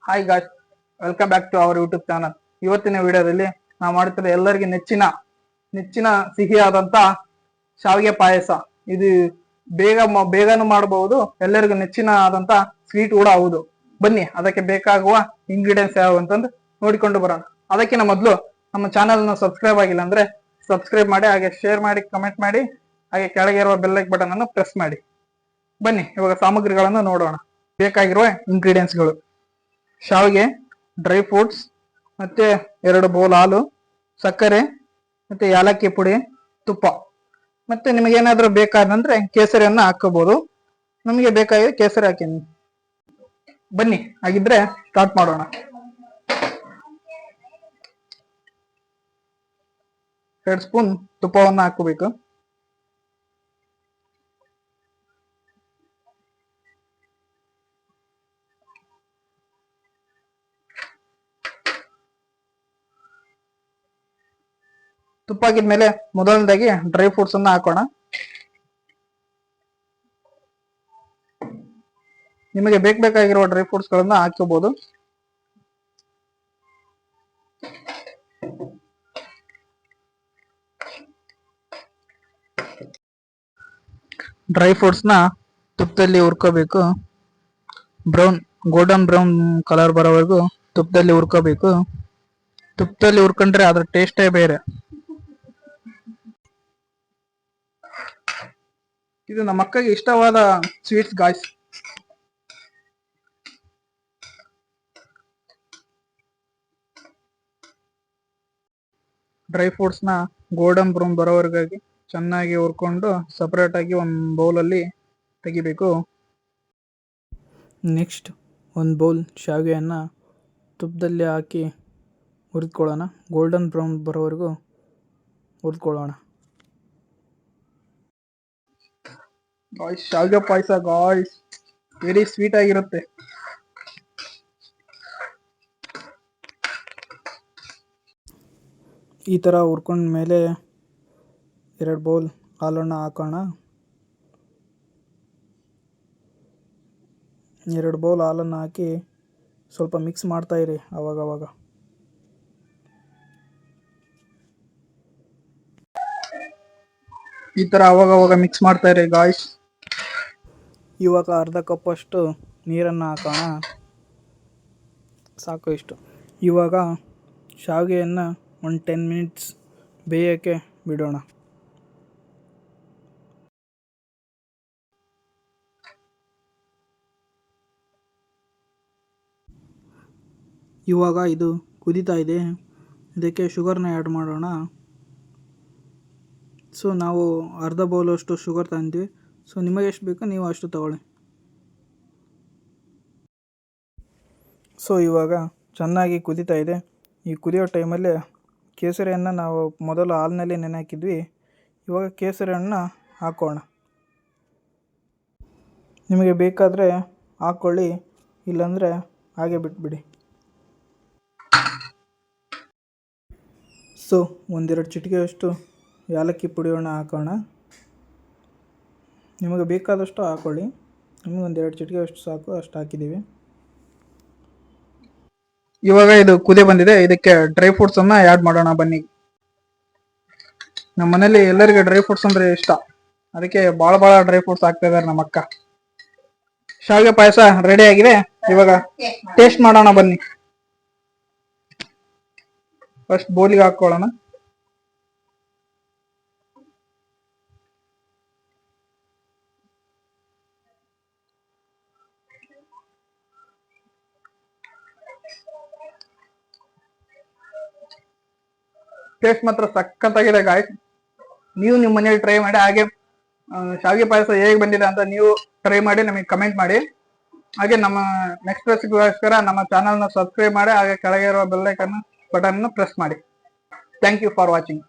Hi guys, welcome back to our YouTube channel. ಇವತ್ತಿನ ವಿಡಿಯೋದಲ್ಲಿ ನಾವು ಮಾಡ್ತಿರೋ ಎಲ್ಲರಿಗೆ ನೆಚ್ಚಿನ ಸಿಹಿಯಾದಂತ ಶಾವಿಗೆ ಪಾಯಸ. ಇದು ಬೇಗನೂ ಮಾಡಬಹುದು, ಎಲ್ಲರಿಗೂ ನೆಚ್ಚಿನ ಆದಂತ ಸ್ವೀಟ್ ಕೂಡ ಹೌದು. ಬನ್ನಿ ಅದಕ್ಕೆ ಬೇಕಾಗುವ ಇಂಗ್ರೀಡಿಯೆಂಟ್ಸ್ ಯಾವ ಅಂತಂದು ನೋಡಿಕೊಂಡು ಬರೋಣ. ಅದಕ್ಕಿಂತ ಮೊದಲು ನಮ್ಮ ಚಾನಲ್ ನ ಸಬ್ಸ್ಕ್ರೈಬ್ ಆಗಿಲ್ಲ ಅಂದ್ರೆ ಸಬ್ಸ್ಕ್ರೈಬ್ ಮಾಡಿ, ಹಾಗೆ ಶೇರ್ ಮಾಡಿ, ಕಮೆಂಟ್ ಮಾಡಿ, ಹಾಗೆ ಕೆಳಗೆ ಇರುವ ಬೆಲ್ ಐಕಾನ್ ಬಟನ್ ಅನ್ನು ಪ್ರೆಸ್ ಮಾಡಿ. ಬನ್ನಿ ಇವಾಗ ಸಾಮಗ್ರಿಗಳನ್ನು ನೋಡೋಣ. ಬೇಕಾಗಿರುವ ಇಂಗ್ರೀಡಿಯೆಂಟ್ಸ್ಗಳು: ಶಾವಿಗೆ, ಡ್ರೈ ಫ್ರೂಟ್ಸ್, ಮತ್ತೆ 2 ಬೌಲ್ ಹಾಲು, ಸಕ್ಕರೆ, ಮತ್ತೆ ಯಾಲಕ್ಕಿ ಪುಡಿ, ತುಪ್ಪ. ಮತ್ತೆ ನಿಮಗೇನಾದ್ರೂ ಬೇಕಾದಂದ್ರೆ ಕೇಸರಿಯನ್ನ ಹಾಕೋಬಹುದು. ನಮಗೆ ಬೇಕಾಗಿದೆ ಕೇಸರಿ ಹಾಕಿನಿ. ಬನ್ನಿ ಹಾಗಿದ್ರೆ ಸ್ಟಾರ್ಟ್ ಮಾಡೋಣ. ಎರಡು ಸ್ಪೂನ್ ತುಪ್ಪವನ್ನ ಹಾಕೋಬೇಕು. ತುಪ್ಪ ಹಾಕಿದ್ಮೇಲೆ ಮೊದಲನೇದಾಗಿ ಡ್ರೈ ಫ್ರೂಟ್ಸ್ ಅನ್ನ ಹಾಕೋಣ. ನಿಮಗೆ ಬೇಕಾಗಿರುವ ಡ್ರೈ ಫ್ರೂಟ್ಸ್ ಗಳನ್ನ ಹಾಕೋಬಹುದು. ಡ್ರೈ ಫ್ರೂಟ್ಸ್ ನ ತುಪ್ಪದಲ್ಲಿ ಹುರ್ಕೋಬೇಕು. ಗೋಲ್ಡನ್ ಬ್ರೌನ್ ಕಲರ್ ಬರೋವರೆಗೂ ತುಪ್ಪದಲ್ಲಿ ಹುರ್ಕೋಬೇಕು. ತುಪ್ಪದಲ್ಲಿ ಹುರ್ಕೊಂಡ್ರೆ ಅದ್ರ ಟೇಸ್ಟೇ ಬೇರೆ. ಇದು ನಮ್ಮ ಅಕ್ಕಗೆ ಇಷ್ಟವಾದ ಸ್ವೀಟ್ಸ್ ಗಾಯ್ಸ್. ಡ್ರೈ ಫ್ರೂಟ್ಸ್ ನ ಗೋಲ್ಡನ್ ಬ್ರೌನ್ ಬರೋವರೆಗಾಗಿ ಚೆನ್ನಾಗಿ ಹುರ್ಕೊಂಡು ಸಪರೇಟ್ ಆಗಿ ಒಂದು ಬೌಲಲ್ಲಿ ತೆಗಿಬೇಕು. ನೆಕ್ಸ್ಟ್ ಒಂದು ಬೌಲ್ ಶಾವಿಗೆಯನ್ನು ತುಪ್ಪದಲ್ಲಿ ಹಾಕಿ ಹುರಿದುಕೊಳ್ಳೋಣ. ಗೋಲ್ಡನ್ ಬ್ರೌನ್ ಬರೋವರೆಗೂ ಹುರಿದುಕೊಳ್ಳೋಣ. ಗಾಯ್ಸ್, ಶಾವಿಗೆ ಪಾಯಸ ಗಾಯ್ಸ್ ವೆರಿ ಸ್ವೀಟ್ ಆಗಿರುತ್ತೆ. ಈ ಥರ ಹುರ್ಕೊಂಡ ಮೇಲೆ 2 ಬೌಲ್ ಹಾಲನ್ನು ಹಾಕೋಣ. 2 ಬೌಲ್ ಹಾಲನ್ನು ಹಾಕಿ ಸ್ವಲ್ಪ ಮಿಕ್ಸ್ ಮಾಡ್ತಾ ಇರಿ ಅವಾಗವಾಗ. ಈ ಥರ ಅವಾಗವಾಗ ಮಿಕ್ಸ್ ಮಾಡ್ತಾ ಇರಿ ಗಾಯ್ಸ್. ಇವಾಗ ಅರ್ಧ ಕಪ್ ಅಷ್ಟು ನೀರನ್ನು ಹಾಕೋಣ. ಸಾಕು ಇಷ್ಟು. ಇವಾಗ ಶಾವಿಗೆಯನ್ನು ಒಂದು 10 ಮಿನಿಟ್ಸ್ ಬೇಯೋಕ್ಕೆ ಬಿಡೋಣ. ಇವಾಗ ಇದು ಕುದೀತಾ ಇದೆ. ಇದಕ್ಕೆ ಶುಗರ್ನ ಆ್ಯಡ್ ಮಾಡೋಣ. ಸೊ ನಾವು ಅರ್ಧ ಬೌಲಷ್ಟು ಶುಗರ್ ತಂದ್ವಿ. ಸೊ ನಿಮಗೆ ಎಷ್ಟು ಬೇಕೋ ನೀವು ಅಷ್ಟು ತಗೊಳ್ಳಿ. ಸೊ ಇವಾಗ ಚೆನ್ನಾಗಿ ಕುದೀತಾ ಇದೆ. ಈ ಕುದಿಯೋ ಟೈಮಲ್ಲಿ ಕೇಸರಿಯನ್ನು ನಾವು ಮೊದಲು ಹಾಲಿನಲ್ಲಿ ನೆನೆ ಹಾಕಿದ್ವಿ. ಇವಾಗ ಕೇಸರಿಯನ್ನು ಹಾಕೋಣ. ನಿಮಗೆ ಬೇಕಾದರೆ ಹಾಕ್ಕೊಳ್ಳಿ, ಇಲ್ಲಾಂದರೆ ಹಾಗೆ ಬಿಟ್ಬಿಡಿ. ಸೊ 1-2 ಚಿಟಿಕೆಯಷ್ಟು ಯಾಲಕ್ಕಿ ಪುಡಿಯನ್ನು ಹಾಕೋಣ. ನಿಮಗೆ ಬೇಕಾದಷ್ಟು ಹಾಕ್ಕೊಳ್ಳಿ. ನಿಮಗೆ 1-2 ಚಿಟಿಕೆಯಷ್ಟು ಸಾಕು, ಅಷ್ಟು ಹಾಕಿದ್ದೀವಿ. ಇವಾಗ ಇದು ಕುದಿ ಬಂದಿದೆ. ಇದಕ್ಕೆ ಡ್ರೈ ಫ್ರೂಟ್ಸ್ ಅನ್ನ ಆ್ಯಡ್ ಮಾಡೋಣ. ಬನ್ನಿ. ನಮ್ಮ ಮನೇಲಿ ಎಲ್ಲರಿಗೆ ಡ್ರೈ ಫ್ರೂಟ್ಸ್ ಅಂದ್ರೆ ಇಷ್ಟ, ಅದಕ್ಕೆ ಭಾಳ ಡ್ರೈ ಫ್ರೂಟ್ಸ್ ಹಾಕ್ತಾ ಇದಾರೆ ನಮ್ಮ ಅಕ್ಕ. ಶಾವಿಗೆ ಪಾಯಸ ರೆಡಿ ಆಗಿದೆ. ಇವಾಗ ಟೇಸ್ಟ್ ಮಾಡೋಣ ಬನ್ನಿ. ಫಸ್ಟ್ ಬೌಲಿಗೆ ಹಾಕೊಳ್ಳೋಣ. ಟೇಸ್ಟ್ ಮಾತ್ರ ಸಖತ್ತಾಗಿದೆ ಗಾಯ್ಸ್. ನೀವು ನಿಮ್ಮ ಮನೇಲಿ ಟ್ರೈ ಮಾಡಿ. ಹಾಗೆ ಶಾವಿಗೆ ಪಾಯಸ ಹೇಗೆ ಬಂದಿದೆ ಅಂತ ನೀವು ಟ್ರೈ ಮಾಡಿ ನಮಗೆ ಕಮೆಂಟ್ ಮಾಡಿ. ಹಾಗೆ ನಮ್ಮ ನೆಕ್ಸ್ಟ್ ರೆಸಿಪಿಗೋಸ್ಕರ ನಮ್ಮ ಚಾನಲ್ನ ಸಬ್ಸ್ಕ್ರೈಬ್ ಮಾಡಿ, ಹಾಗೆ ಕೆಳಗೆ ಇರುವ ಬೆಲ್ ಐಕಾನ್ ಬಟನ್ ಪ್ರೆಸ್ ಮಾಡಿ. Thank you for watching.